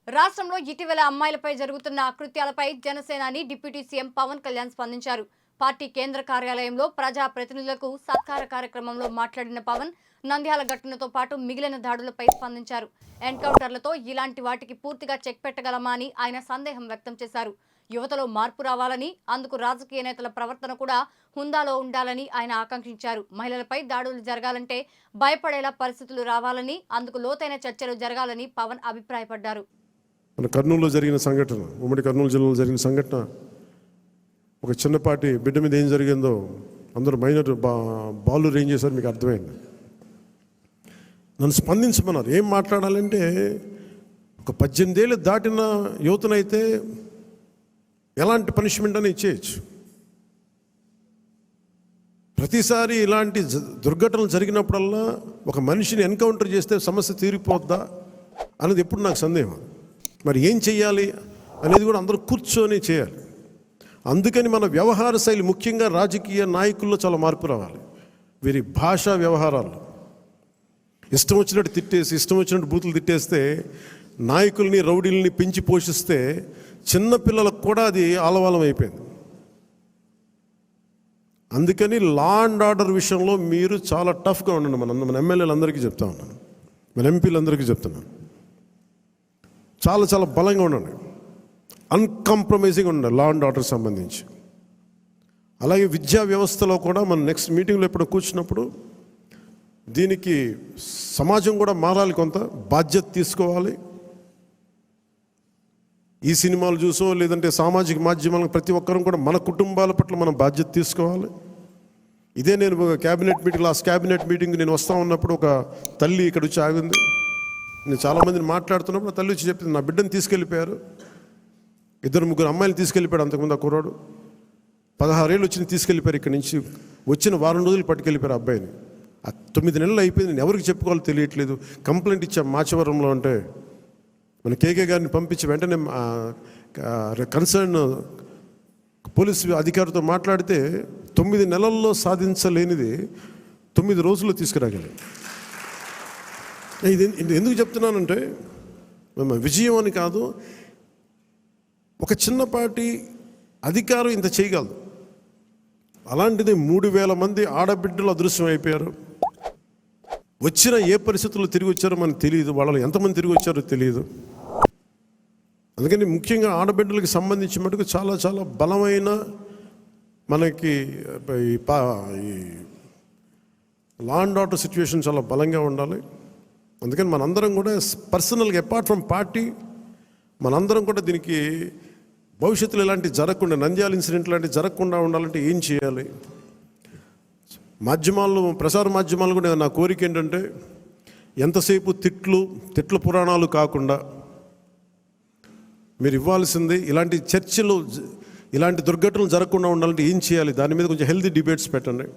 రాష్ట్రంలో ఇటీవల అమ్మాయిలపై జరుగుతున్న అకృత్యాలపై జనసేనాని డిప్యూటీ సీఎం పవన్ కళ్యాణ్ స్పందించారు. పార్టీ కేంద్ర కార్యాలయంలో ప్రజా ప్రతినిధులకు సత్కార కార్యక్రమంలో మాట్లాడిన పవన్ నంద్యాల ఘటనతో పాటు మిగిలిన దాడులపై స్పందించారు. ఎన్కౌంటర్లతో ఇలాంటి వాటికి పూర్తిగా చెక్ పెట్టగలమా అని ఆయన సందేహం వ్యక్తం చేశారు. యువతలో మార్పు రావాలని, అందుకు రాజకీయ నేతల ప్రవర్తన కూడా హుందాలో ఉండాలని ఆయన ఆకాంక్షించారు. మహిళలపై దాడులు జరగాలంటే భయపడేలా పరిస్థితులు రావాలని, అందుకు లోతైన చర్చలు జరగాలని పవన్ అభిప్రాయపడ్డారు. మన కర్నూలులో జరిగిన సంఘటన, ఉమ్మడి కర్నూలు జిల్లాలో జరిగిన సంఘటన, ఒక చిన్నపాటి బిడ్డ మీద ఏం జరిగిందో అందరూ మైనర్ బాలు ఏం చేశారు మీకు అర్థమైంది. నన్ను స్పందించమన్నారు. ఏం మాట్లాడాలంటే, ఒక 18 ఏళ్ళు దాటిన యువతనైతే ఎలాంటి పనిష్మెంట్ అని ఇచ్చేయచ్చు. ప్రతిసారి ఇలాంటి దుర్ఘటనలు జరిగినప్పుడల్లా ఒక మనిషిని ఎన్కౌంటర్ చేస్తే సమస్య తీరిపోద్దా అనేది ఎప్పుడు నాకు సందేహం. మరి ఏం చెయ్యాలి అనేది కూడా అందరూ కూర్చొని చేయాలి. అందుకని మన వ్యవహార శైలి, ముఖ్యంగా రాజకీయ నాయకుల్లో చాలా మార్పు రావాలి. వీరి భాషా వ్యవహారాలు ఇష్టం వచ్చినట్టు తిట్టేసి, ఇష్టం వచ్చినట్టు బూతులు తిట్టేస్తే, నాయకుల్ని రౌడీల్ని పెంచి పోషిస్తే చిన్నపిల్లలకు కూడా అది ఆలవాలం అయిపోయింది. అందుకని లా అండ్ ఆర్డర్ విషయంలో మీరు చాలా టఫ్గా ఉండండి. మన ఎమ్మెల్యేలందరికీ చెప్తా ఉన్నాను, మన ఎంపీలందరికీ చెప్తున్నాను. చాలా చాలా బలంగా ఉండండి, అన్కాంప్రమైజింగ్ ఉండండి లా అండ్ ఆర్డర్ సంబంధించి. అలాగే విద్యా వ్యవస్థలో కూడా మనం నెక్స్ట్ మీటింగ్లో ఎప్పుడు కూర్చున్నప్పుడు దీనికి సమాజం కూడా మారాలి, కొంత బాధ్యత తీసుకోవాలి. ఈ సినిమాలు చూసో లేదంటే సామాజిక మాధ్యమాలకు ప్రతి ఒక్కరం కూడా మన కుటుంబాల పట్ల మనం బాధ్యత తీసుకోవాలి. ఇదే నేను cabinet meeting, last cabinet meeting నేను వస్తూ ఉన్నప్పుడు ఒక తల్లి ఇక్కడ వచ్చి ఆగింది. నేను చాలామందిని మాట్లాడుతున్నప్పుడు ఆ తల్లి వచ్చి చెప్పింది, నా బిడ్డను తీసుకెళ్ళిపోయారు, 2-3 అమ్మాయిలు తీసుకెళ్ళిపోయాడు. అంతకుముందు ఆ కుర్రాడు 16 ఏళ్ళు వచ్చి తీసుకెళ్ళిపోయారు. ఇక్కడి నుంచి వచ్చిన వారం రోజులు పట్టుకెళ్ళిపోయారు అబ్బాయిని. 9 నెలలు అయిపోయింది. నేను ఎవరికి చెప్పుకోవాలో తెలియట్లేదు. కంప్లైంట్ ఇచ్చాం మాచవరంలో. అంటే మన కేకే గారిని పంపించి వెంటనే కన్సర్న్ పోలీసు అధికారితో మాట్లాడితే 9 నెలల్లో సాధించలేనిది 9 రోజుల్లో తీసుకురాగలిగాం. ఇది ఎందుకు చెప్తున్నానంటే, విజయం అని కాదు, ఒక చిన్నపాటి అధికారం ఇంత చేయగలదు. అలాంటిది 3000 మంది ఆడబిడ్డలు అదృశ్యం అయిపోయారు. వచ్చిన ఏ పరిస్థితుల్లో తిరిగి వచ్చారో మనకు తెలియదు, వాళ్ళు ఎంతమంది తిరిగి వచ్చారో తెలియదు. అందుకని ముఖ్యంగా ఆడబిడ్డలకు సంబంధించి మటుకు చాలా చాలా బలమైన మనకి ఈ లా అండ్ ఆర్డర్ సిచ్యువేషన్ చాలా బలంగా ఉండాలి. అందుకని మనందరం కూడా పర్సనల్గా, అపార్ట్ ఫ్రమ్ పార్టీ, మనందరం కూడా దీనికి భవిష్యత్తులో ఇలాంటివి జరగకుండా, నంద్యాల ఇన్సిడెంట్ లాంటివి జరగకుండా ఉండాలంటే ఏం చేయాలి? మాధ్యమాల్లో, ప్రసార మాధ్యమాలు కూడా నా కోరిక ఏంటంటే, ఎంతసేపు తిట్ల పురాణాలు కాకుండా మీరు ఇవ్వాల్సింది ఇలాంటి చర్చలు, ఇలాంటి దుర్ఘటనలు జరగకుండా ఉండాలంటే ఏం చేయాలి, దాని మీద కొంచెం హెల్తీ డిబేట్స్ పెట్టండి.